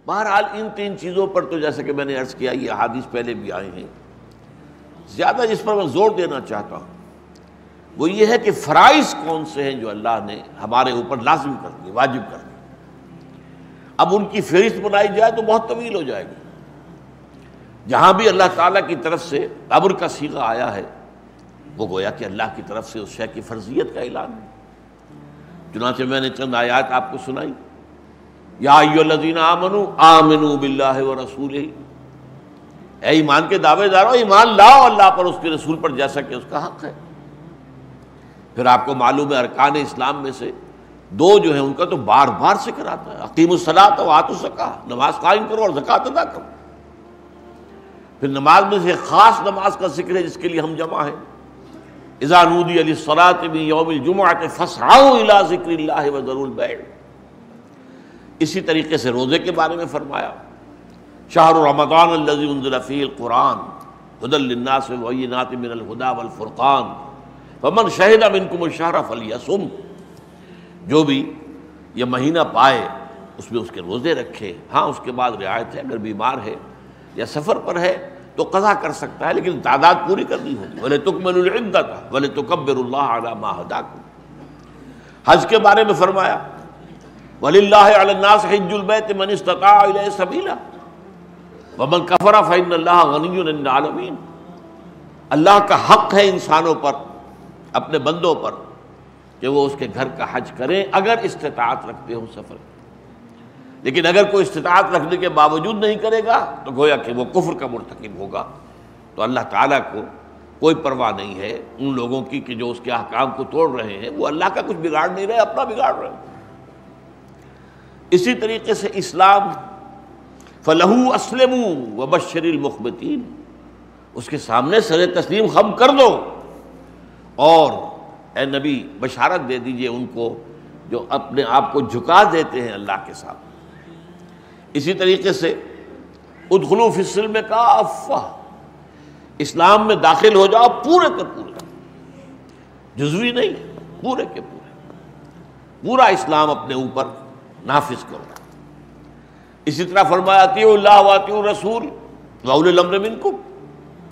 بہرحال ان تین چیزوں پر تو جیسے کہ میں نے عرض کیا یہ احادیث پہلے بھی آئے ہیں. زیادہ جس پر میں زور دینا چاہتا ہوں وہ یہ ہے کہ فرائض کون سے ہیں جو اللہ نے ہمارے اوپر لازم کر دیے، واجب کر دیے. اب ان کی فہرست بنائی جائے تو بہت طویل ہو جائے گی. جہاں بھی اللہ تعالیٰ کی طرف سے امر کا صیغہ آیا ہے وہ گویا کہ اللہ کی طرف سے اس شے کی فرضیت کا اعلان ہے. چنانچہ میں نے چند آیات آپ کو سنائی. یا ایھا الذین آمنوا آمنوا باللہ ورسولہ، اے ایمان کے دعوے دارو ایمان لاؤ اللہ پر، اس کے رسول پر، جیسا کہ اس کا حق ہے. پھر آپ کو معلوم ہے ارکان اسلام میں سے دو جو ہیں ان کا تو بار بار ذکر آتا ہے، اقیموا الصلاۃ وآتوا الزکاۃ، نماز قائم کرو اور زکوٰۃ ادا کرو. پھر نماز میں سے خاص نماز کا ذکر ہے جس کے لیے ہم جمع ہیں. اذا نودی للصلاۃ من یوم الجمعۃ فاسعوا الی ذکر اللہ وذروا البیع. اسی طریقے سے روزے کے بارے میں فرمایا شہر رمضان الذی انزل فیہ القرآن ھدی للناس وبینات من الھدی والفرقان فمن شہد منکم الشہر فلیصم. جو بھی یہ مہینہ پائے اس میں اس کے روزے رکھے. ہاں اس کے بعد رعایت ہے، اگر بیمار ہے یا سفر پر ہے تو قضا کر سکتا ہے لیکن تعداد پوری کرنی ہوگی. وَلِتُكْمِلُوا الْعِدَّةَ وَلِتُكَبِّرُوا اللَّهَ عَلَىٰ مَا هَدَاكُمْ. حج کے بارے میں فرمایا وَلِلَّهِ عَلَى النَّاسِ حِجُّ الْبَيْتِ مَنِ اسْتَطَاعَ إِلَيْهِ سَبِيلًا وَمَنْ كَفَرَ فَإِنَّ اللَّهَ غَنِيٌّ عَنِ الْعَالَمِينَ. اللہ کا حق ہے انسانوں پر، اپنے بندوں پر، کہ وہ اس کے گھر کا حج کریں اگر استطاعت رکھتے ہوں سفر. لیکن اگر کوئی استطاعت رکھنے کے باوجود نہیں کرے گا تو گویا کہ وہ کفر کا مرتکب ہوگا. تو اللہ تعالیٰ کو کوئی پرواہ نہیں ہے ان لوگوں کی کہ جو اس کے احکام کو توڑ رہے ہیں. وہ اللہ کا کچھ بگاڑ نہیں رہے، اپنا بگاڑ رہے ہیں. اسی طریقے سے اسلام فَلَهُ أَسْلِمُوا وَبَشِّرِ الْمُخْبِتِينَ، اس کے سامنے سر تسلیم خم کر دو اور اے نبی بشارت دے دیجئے ان کو جو اپنے آپ کو جھکا دیتے ہیں اللہ کے سامنے. اسی طریقے سے ادخلوا فی السلم کافہ، اسلام میں داخل ہو جاؤ پورے کے پورے، جزوی نہیں، پورے کے پورے، پورا اسلام اپنے اوپر نافذ کرو. اسی طرح فرمایا اطیعوا اللہ واطیعوا الرسول واولی الامر منکم،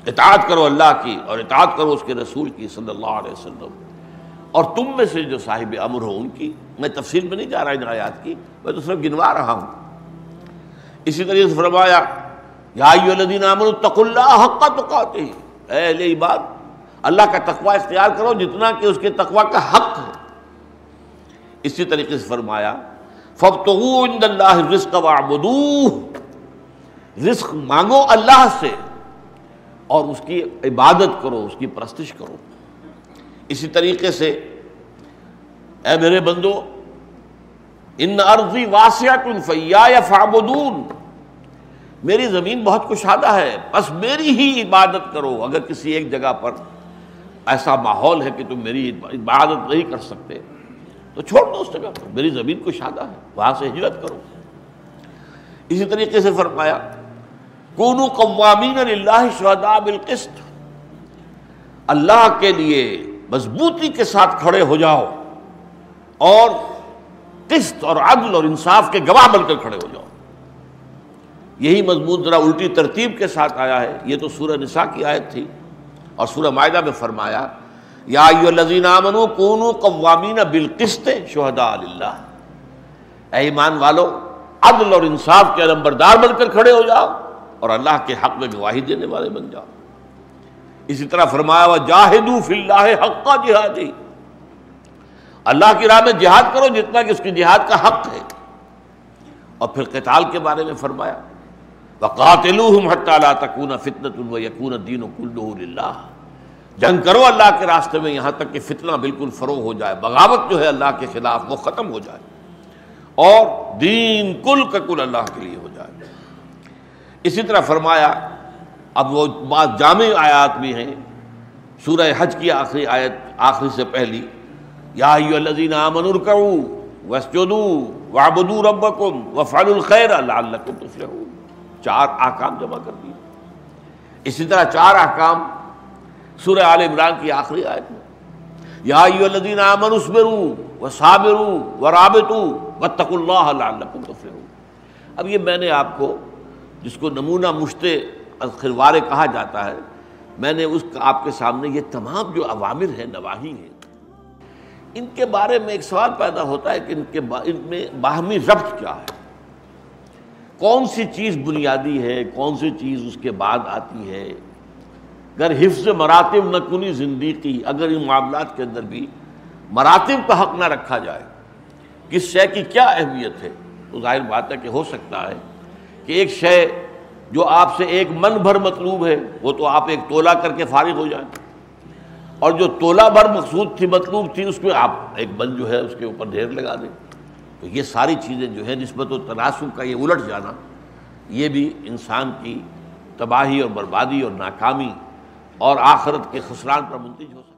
اطاعت کرو اللہ کی اور اطاعت کرو اس کے رسول کی صلی اللہ علیہ وسلم، اور تم میں سے جو صاحب امر ہو ان کی. میں تفصیل میں نہیں جا رہا ان آیات کی، میں تو صرف گنوا رہا ہوں. اسی طریقے سے فرمایا یا ایھا الذین آمنوا اتقوا اللہ حق تقاتہ، اے اہل ایمان اللہ کا تقوی اختیار کرو جتنا کہ اس کے تقوی کا حق ہے. اسی طریقے سے فرمایا فابتغوا عند اللہ الرزق واعبدوہ، رزق مانگو اللہ سے اور اس کی عبادت کرو، اس کی پرستش کرو. اسی طریقے سے اے میرے بندو ان ارضی واسعۃ فایای فاعبدون، میری زمین بہت کشادہ ہے بس میری ہی عبادت کرو. اگر کسی ایک جگہ پر ایسا ماحول ہے کہ تم میری عبادت نہیں کر سکتے تو چھوڑ دو اس جگہ پر، میری زمین کشادہ ہے، وہاں سے ہجرت کرو. اسی طریقے سے فرمایا کونوا قوامین للہ شہداء بالقسط، اللہ کے لیے مضبوطی کے ساتھ کھڑے ہو جاؤ اور قسط اور عدل اور انصاف کے گواہ بن کر کھڑے ہو جاؤ. یہی مضمون ذرا الٹی ترتیب کے ساتھ آیا ہے. یہ تو سورہ نساء کی آیت تھی، اور سورہ مائدہ میں فرمایا یا ایھا الذین آمنوا کونوا قوامین بالقسط شہداء للہ، اے ایمان والو عدل اور انصاف کے علمبردار بن کر کھڑے ہو جاؤ اور اللہ کے حق میں گواہی دینے والے بن جاؤ. اسی طرح فرمایا وجاہدوا فی اللہ حق جہادہ، اللہ کی راہ میں جہاد کرو جتنا کہ اس کی جہاد کا حق ہے. اور پھر قتال کے بارے میں فرمایا وقاتلوہم حتی لا تکون فتنۃ ویکون الدین کلہ للہ، جنگ کرو اللہ کے راستے میں یہاں تک کہ فتنہ بالکل فروغ ہو جائے، بغاوت جو ہے اللہ کے خلاف وہ ختم ہو جائے اور دین کل کا کل اللہ کے لیے ہو جائے. اسی طرح فرمایا اب وہ بعض جامع آیات بھی ہیں، سورہ حج کی آخری آیت آخری سے پہلی یا ایھا الذین آمنوا ارکعوا واسجدوا واعبدوا ربکم وافعلوا الخیر لعلکم تفلحون. 4 احکام جمع کر دیے. اسی طرح 4 احکام سورہ آل عمران کی آخری آیت میں یا ایھا الذین آمنوا اصبروا وصابروا ورابطوا واتقوا اللہ لعلکم تفلحون. اب یہ میں نے آپ کو جس کو نمونہ مشت خروارے کہا جاتا ہے، میں نے اس کا آپ کے سامنے یہ تمام جو اوامر ہیں، نواہی ہیں، ان کے بارے میں ایک سوال پیدا ہوتا ہے کہ ان میں باہمی ربط کیا ہے، کون سی چیز بنیادی ہے، کون سی چیز اس کے بعد آتی ہے۔ اگر حفظ مراتب نہ کنی زندگی، اگر ان معاملات کے اندر بھی مراتب کا حق نہ رکھا جائے، کس شے کی کیا اہمیت ہے، تو ظاہر بات ہے کہ ہو سکتا ہے کہ ایک شے جو آپ سے 1 من بھر مطلوب ہے، وہ تو آپ 1 تولہ کر کے فارغ ہو جائیں، اور جو تولہ بھر مقصود تھی، مطلوب تھی، اس میں آپ 1 من جو ہے اس کے اوپر ڈھیر لگا دیں۔ تو یہ ساری چیزیں جو ہے نسبت و تناسب کا یہ الٹ جانا، یہ بھی انسان کی تباہی اور بربادی اور ناکامی اور آخرت کے خسران پر منتج ہو سکتا ہے۔